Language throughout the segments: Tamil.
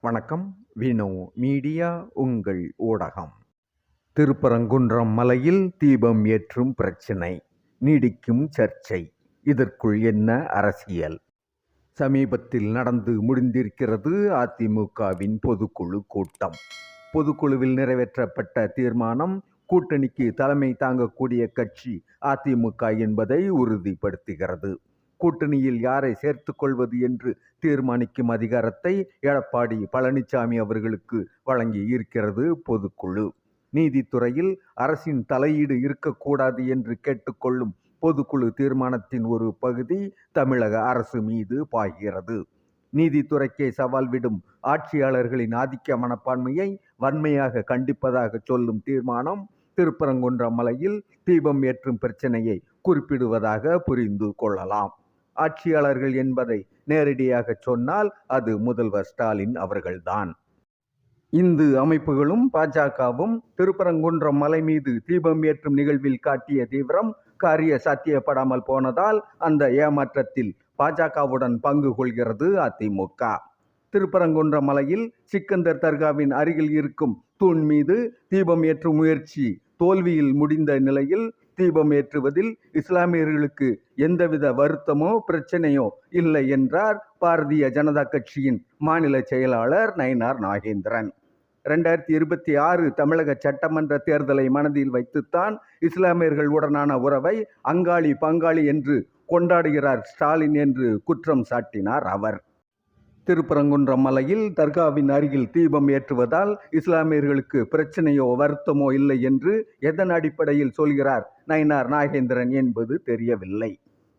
வணக்கம். வினோ மீடியா உங்கள் ஊடகம். திருப்பரங்குன்றம் மலையில் தீபம் ஏற்றும் பிரச்சினை, நீடிக்கும் சர்ச்சை. இதற்குள் என்ன அரசியல்? சமீபத்தில் நடந்து முடிந்திருக்கிறது அதிமுகவின் பொதுக்குழு கூட்டம். பொதுக்குழுவில் நிறைவேற்றப்பட்ட தீர்மானம் கூட்டணிக்கு தலைமை தாங்கக்கூடிய கட்சி அதிமுக என்பதை உறுதிப்படுத்துகிறது. கூட்டணியில் யாரை சேர்த்துக் கொள்வது என்று தீர்மானிக்கும் அதிகாரத்தை எடப்பாடி பழனிசாமி அவர்களுக்கு வழங்கி இருக்கிறது பொதுக்குழு. நீதித்துறையில் அரசின் தலையீடு இருக்கக்கூடாது என்று கேட்டுக்கொள்ளும் பொதுக்குழு தீர்மானத்தின் ஒரு பகுதி தமிழக அரசு மீது பாய்கிறது. நீதித்துறைக்கே சவால் விடும் ஆட்சியாளர்களின் ஆதிக்க மனப்பான்மையை வன்மையாக கண்டிப்பதாக சொல்லும் தீர்மானம் திருப்பரங்குன்றம் மலையில் தீபம் ஏற்றும் பிரச்சனையை குறிப்பிடுவதாக புரிந்து கொள்ளலாம். ஆட்சியாளர்கள் என்பதை நேரடியாக சொன்னால் அது முதல்வர் ஸ்டாலின் அவர்கள்தான். இந்து அமைப்புகளும் பாஜகவும் திருப்பரங்குன்றம் மலை மீது தீபம் ஏற்றும் நிகழ்வில் காட்டிய தீவிரம் காரிய சாத்தியப்படாமல் போனதால் அந்த ஏமாற்றத்தில் பாஜகவுடன் பங்கு கொள்கிறது அதிமுக. திருப்பரங்குன்றம் மலையில் சிக்கந்தர் தர்காவின் அருகில் இருக்கும் தூண் மீது தீபம் ஏற்றும் முயற்சி தோல்வியில் முடிந்த நிலையில் தீபம் ஏற்றுவதில் இஸ்லாமியர்களுக்கு எந்தவித வருத்தமோ பிரச்சனையோ இல்லை என்றார் பாரதிய ஜனதா கட்சியின் மாநில செயலாளர் நயினார் நாகேந்திரன். 2026 தமிழக சட்டமன்ற தேர்தலை மனதில் வைத்துத்தான் இஸ்லாமியர்கள் உடனான உறவை அங்காளி பங்காளி என்று கொண்டாடுகிறார் ஸ்டாலின் என்று குற்றம் சாட்டினார் அவர். திருப்பரங்குன்றம் மலையில் தர்காவின் அருகில் தீபம் ஏற்றுவதால் இஸ்லாமியர்களுக்கு பிரச்சனையோ வருத்தமோ இல்லை என்று எதன் அடிப்படையில் சொல்கிறார் நயினார் நாகேந்திரன் என்பது தெரியவில்லை.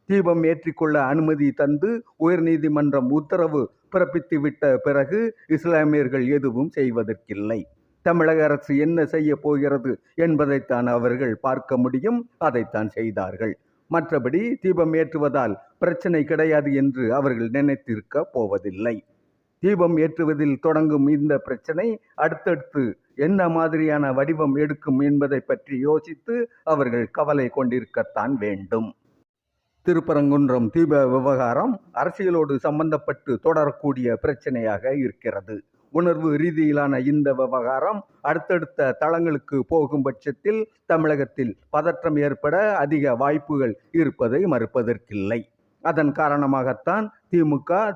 தீபம் ஏற்றிக்கொள்ள அனுமதி தந்து உயர்நீதிமன்றம் உத்தரவு பிறப்பித்துவிட்ட பிறகு இஸ்லாமியர்கள் எதுவும் செய்வதற்கில்லை. தமிழக அரசு என்ன செய்ய போகிறது என்பதைத்தான் அவர்கள் பார்க்க முடியும். அதைத்தான் செய்தார்கள். மற்றபடி தீபம் ஏற்றுவதால் பிரச்சனை கிடையாது என்று அவர்கள் நினைத்திருக்க போவதில்லை. தீபம் ஏற்றுவதில் தொடங்கும் இந்த பிரச்சனை அடுத்தடுத்து என்ன மாதிரியான வடிவம் எடுக்கும் என்பதை பற்றி யோசித்து அவர்கள் கவலை கொண்டிருக்கத்தான் வேண்டும். திருப்பரங்குன்றம் தீப விவகாரம் அரசியலோடு சம்பந்தப்பட்டு தொடரக்கூடிய பிரச்சனையாக இருக்கிறது. உணர்வு ரீதியிலான இந்த விவகாரம் அடுத்தடுத்த தளங்களுக்கு போகும் பட்சத்தில் தமிழகத்தில் பதற்றம் ஏற்பட அதிக வாய்ப்புகள் இருப்பதை மறுப்பதற்கில்லை. அதன் காரணமாகத்தான்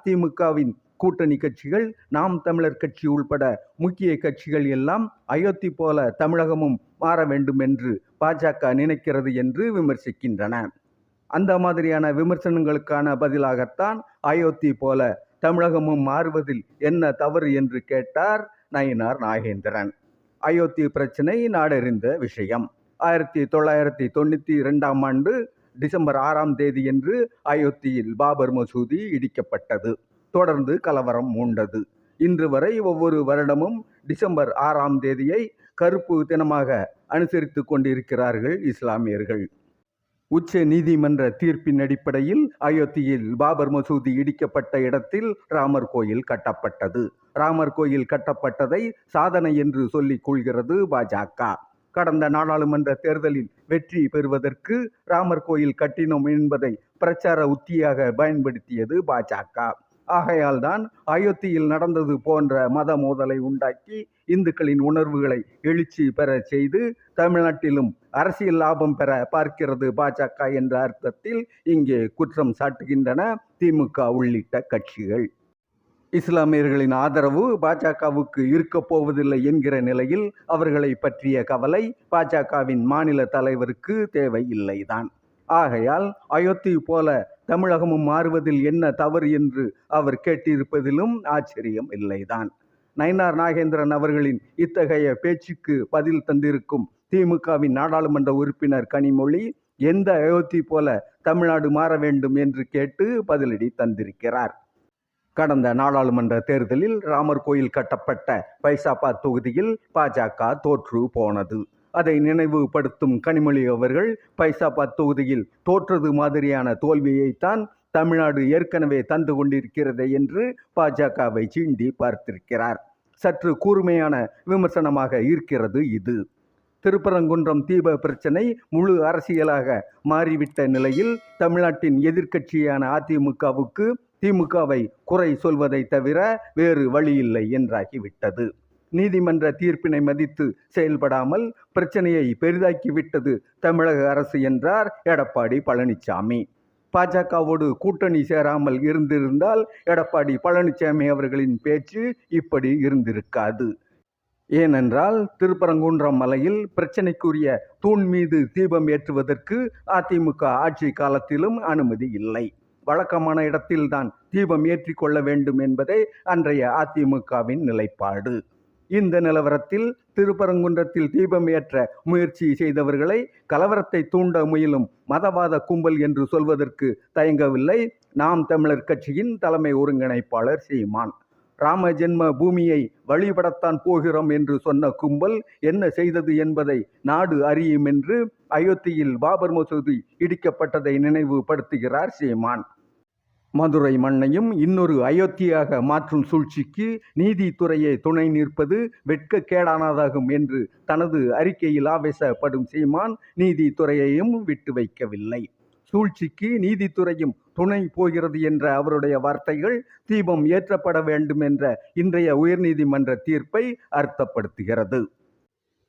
திமுகவின் கூட்டணி கட்சிகள், நாம் தமிழர் கட்சி உள்பட முக்கிய கட்சிகள் எல்லாம் அயோத்தி போல தமிழகமும் மாற வேண்டும் என்று பாஜக நினைக்கிறது என்று விமர்சிக்கின்றன. அந்த மாதிரியான விமர்சனங்களுக்கான பதிலாகத்தான் அயோத்தி போல தமிழகமும் மாறுவதில் என்ன தவறு என்று கேட்டார் நயினார் நாகேந்திரன். அயோத்தி பிரச்சனை நாடறிந்த விஷயம். 1992ஆம் ஆண்டு டிசம்பர் 6ஆம் தேதியன்று அயோத்தியில் பாபர் மசூதி இடிக்கப்பட்டது. தொடர்ந்து கலவரம் மூண்டது. இன்று வரை ஒவ்வொரு வருடமும் டிசம்பர் 6ஆம் தேதியை கருப்பு தினமாக அனுசரித்து கொண்டிருக்கிறார்கள் இஸ்லாமியர்கள். உச்ச நீதிமன்ற தீர்ப்பின் அடிப்படையில் அயோத்தியில் பாபர் மசூதி இடிக்கப்பட்ட இடத்தில் ராமர் கோயில் கட்டப்பட்டது. ராமர் கோயில் கட்டப்பட்டதை சாதனை என்று சொல்லிக் கொள்கிறது பாஜக. கடந்த நாடாளுமன்ற தேர்தலில் வெற்றி பெறுவதற்கு ராமர் கோயில் கட்டினோம் என்பதை பிரச்சார உத்தியாக பயன்படுத்தியது பாஜக. ஆகையால் தான் அயோத்தியில் நடந்தது போன்ற மத மோதலை உண்டாக்கி இந்துக்களின் உணர்வுகளை எழுச்சி பெற செய்து தமிழ்நாட்டிலும் அரசியல் லாபம் பெற பார்க்கிறது பாஜக என்ற அர்த்தத்தில் இங்கே குற்றம் சாட்டுகின்றன திமுக உள்ளிட்ட கட்சிகள். இஸ்லாமியர்களின் ஆதரவு பாஜகவுக்கு இருக்க போவதில்லை என்கிற நிலையில் அவர்களை பற்றிய கவலை பாஜகவின் மாநில தலைவருக்கு தேவை இல்லைதான். ஆகையால் அயோத்தி போல தமிழகமும் மாறுவதில் என்ன தவறு என்று அவர் கேட்டிருப்பதிலும் ஆச்சரியம் இல்லைதான். நயினார் நாகேந்திரன் அவர்களின் இத்தகைய பேச்சுக்கு பதில் தந்திருக்கும் திமுகவின் நாடாளுமன்ற உறுப்பினர் கனிமொழி, எந்த அயோத்தி போல தமிழ்நாடு மாற வேண்டும் என்று கேட்டு பதிலடி தந்திருக்கிறார். கடந்த நாடாளுமன்ற தேர்தலில் ராமர் கோயில் கட்டப்பட்ட பைசாபாத் தொகுதியில் பாஜக தோற்று போனது. அதை நினைவுபடுத்தும் கனிமொழி அவர்கள், பைசாபாத் தொகுதியில் தோற்றது மாதிரியான தோல்வியைத்தான் தமிழ்நாடு ஏற்கனவே தந்து கொண்டிருக்கிறது என்று பாஜகவை சீண்டி பார்த்திருக்கிறார். சற்று கூர்மையான விமர்சனமாக இருக்கிறது இது. திருப்பரங்குன்றம் தீப பிரச்சனை முழு அரசியலாக மாறிவிட்ட நிலையில் தமிழ்நாட்டின் எதிர்க்கட்சியான அதிமுகவுக்கு திமுகவை குறை சொல்வதை தவிர வேறு வழியில்லை என்றாகிவிட்டது. நீதிமன்ற தீர்ப்பினை மதித்து செயல்படாமல் பிரச்சனையை பெரிதாக்கிவிட்டது தமிழக அரசு என்றார் எடப்பாடி பழனிசாமி. பாஜகவோடு கூட்டணி சேராமல் இருந்திருந்தால் எடப்பாடி பழனிசாமி அவர்களின் பேச்சு இப்படி இருந்திருக்காது. ஏனென்றால் திருப்பரங்குன்றம் மலையில் பிரச்சனைக்குரிய தூண் மீது தீபம் ஏற்றுவதற்கு அதிமுக ஆட்சி காலத்திலும் அனுமதி இல்லை. வழக்கமான இடத்தில்தான் தீபம் ஏற்றிக்கொள்ள வேண்டும் என்பதே அன்றைய அதிமுகவின் நிலைப்பாடு. இந்த நிலவரத்தில் திருப்பரங்குன்றத்தில் தீபம் ஏற்ற முயற்சி செய்தவர்களை கலவரத்தை தூண்ட முயலும் மதவாத கும்பல் என்று சொல்வதற்கு தயங்கவில்லை நாம் தமிழர் கட்சியின் தலைமை ஒருங்கிணைப்பாளர் சீமான். ராம ஜென்ம பூமியை வழிபடத்தான் போகிறோம் என்று சொன்ன கும்பல் என்ன செய்தது என்பதை நாடு அறியும் என்று அயோத்தியில் பாபர் மசூதி இடிக்கப்பட்டதை நினைவுபடுத்துகிறார் சீமான். மதுரை மண்ணையும் இன்னொரு அயோத்தியாக மாற்றும் சூழ்ச்சிக்கு நீதித்துறையை துணை நிற்பது வெட்கக்கேடானதாகும் என்று தனது அறிக்கையில் ஆவேசப்படும் சீமான் நீதித்துறையையும் விட்டு வைக்கவில்லை. சூழ்ச்சிக்கு நீதித்துறையும் துணை போகிறது என்ற அவருடைய வார்த்தைகள் தீபம் ஏற்றப்பட வேண்டும் என்ற இன்றைய உயர்நீதிமன்ற தீர்ப்பை அர்த்தப்படுத்துகிறது.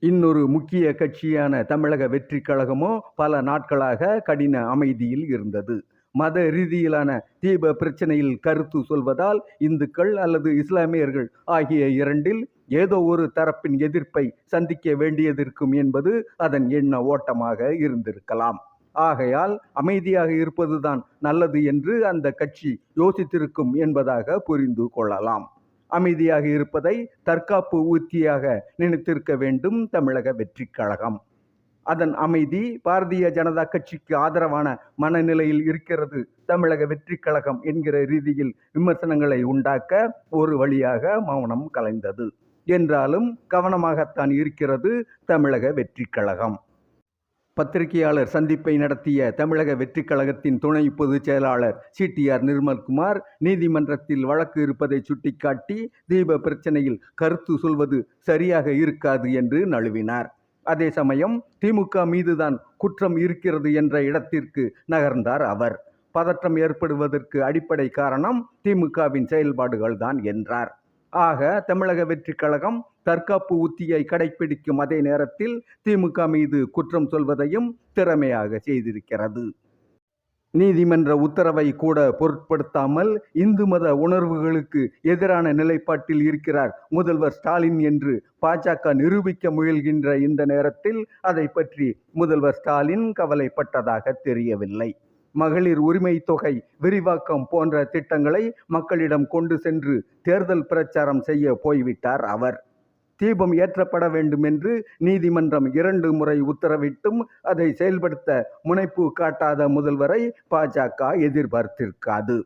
இன்னொரு முக்கிய கட்சியான தமிழக வெற்றி கழகமோ பல நாட்களாக கடின அமைதியில் இருந்தது. மத ரீதியிலான தீப பிரச்சனையில் கருத்து சொல்வதால் இந்துக்கள் அல்லது இஸ்லாமியர்கள் ஆகிய இரண்டில் ஏதோ ஒரு தரப்பின் எதிர்ப்பை சந்திக்க வேண்டியதிருக்கும் என்பது அதன் எண்ண ஓட்டமாக இருந்திருக்கலாம். ஆகையால் அமைதியாக இருப்பதுதான் நல்லது என்று அந்த கட்சி யோசித்திருக்கும் என்பதாக புரிந்து கொள்ளலாம். அமைதியாக இருப்பதை தற்காப்பு உத்தியாக நினைத்திருக்க வேண்டும் தமிழக வெற்றி கழகம். அதன் அமைதி பாரதிய ஜனதா கட்சிக்கு ஆதரவான மனநிலையில் இருக்கிறது தமிழக வெற்றி கழகம் என்கிற ரீதியில் விமர்சனங்களை உண்டாக்க ஒரு வழியாக மௌனம் கலைந்தது. என்றாலும் கவனமாகத்தான் இருக்கிறது தமிழக வெற்றி கழகம். பத்திரிகையாளர் சந்திப்பை நடத்திய தமிழக வெற்றி கழகத்தின் துணை பொதுச் செயலாளர் CTR நிர்மல்குமார் நீதிமன்றத்தில் வழக்கு இருப்பதை சுட்டிக்காட்டி தீப பிரச்சனையில் கருத்து சொல்வது சரியாக இருக்காது என்று நழுவினார். அதே சமயம் திமுக மீதுதான் குற்றம் இருக்கிறது என்ற இடத்திற்கு நகர்ந்தார் அவர். பதற்றம் ஏற்படுவதற்கு அடிப்படை காரணம் திமுகவின் செயல்பாடுகள் தான் என்றார். ஆக தமிழக வெற்றி கழகம் தற்காப்பு உத்தியை கடைபிடிக்கும் அதே நேரத்தில் திமுக மீது குற்றம் சொல்வதையும் திறமையாக செய்திருக்கிறது. நீதிமன்ற உத்தரவை கூட பொருட்படுத்தாமல் இந்து மத உணர்வுகளுக்கு எதிரான நிலைப்பாட்டில் இருக்கிறார் முதல்வர் ஸ்டாலின் என்று பாஜக நிரூபிக்க முயல்கின்ற இந்த நேரத்தில் அதை பற்றி முதல்வர் ஸ்டாலின் கவலைப்பட்டதாக தெரியவில்லை. மகளிர் உரிமை தொகை விரிவாக்கம் போன்ற திட்டங்களை மக்களிடம் கொண்டு சென்று தேர்தல் பிரச்சாரம் செய்ய போய்விட்டார் அவர். தீபம் ஏற்றப்பட வேண்டும் என்று நீதிமன்றம் 2 முறை உத்தரவிட்டும் அதை செயல்படுத்த முனைப்பு காட்டாத முதல்வரை பாஜக எதிர்பார்த்திருக்காது.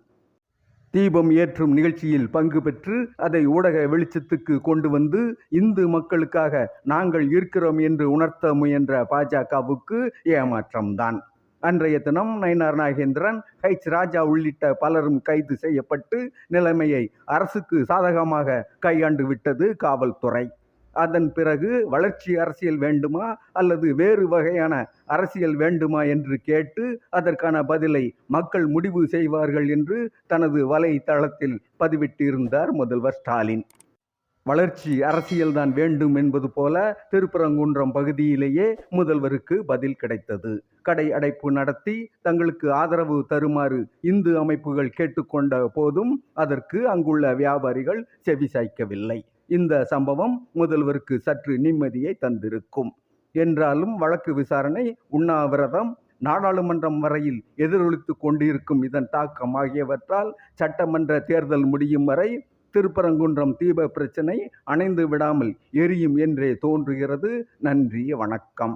தீபம் ஏற்றும் நிகழ்ச்சியில் பங்கு பெற்று அதை ஊடக வெளிச்சத்துக்கு கொண்டு வந்து இந்து மக்களுக்காக நாங்கள் இருக்கிறோம் என்று உணர்த்த முயன்ற பாஜகவுக்கு ஏமாற்றம்தான். அன்றைய தினம் நயினார் நாகேந்திரன், H. ராஜா உள்ளிட்ட பலரும் கைது செய்யப்பட்டு நிலைமையை அரசுக்கு சாதகமாக கையாண்டு விட்டது காவல்துறை. அதன் பிறகு வளர்ச்சி அரசியல் வேண்டுமா அல்லது வேறு வகையான அரசியல் வேண்டுமா என்று கேட்டு அதற்கான பதிலை மக்கள் முடிவு செய்வார்கள் என்று தனது வலைத்தளத்தில் பதிவிட்டிருந்தார் முதல்வர் ஸ்டாலின். வளர்ச்சி அரசியல்தான் வேண்டும் என்பது போல திருப்பரங்குன்றம் பகுதியிலேயே முதல்வருக்கு பதில் கிடைத்தது. கடை அடைப்பு நடத்தி தங்களுக்கு ஆதரவு தருமாறு இந்து அமைப்புகள் கேட்டுக்கொண்ட போதும் அதற்கு அங்குள்ள வியாபாரிகள் செவிசாய்க்கவில்லை. இந்த சம்பவம் முதல்வருக்கு சற்று நிம்மதியை தந்திருக்கும். என்றாலும் வழக்கு விசாரணை, உண்ணாவிரதம், நாடாளுமன்றம் வரையில் எதிரொலித்து கொண்டிருக்கும் இதன் தாக்கம் ஆகியவற்றால் சட்டமன்ற தேர்தல் முடியும் வரை திருப்பரங்குன்றம் தீப பிரச்சனை அணைந்து விடாமல் எரியும் என்றே தோன்றுகிறது. நன்றி, வணக்கம்.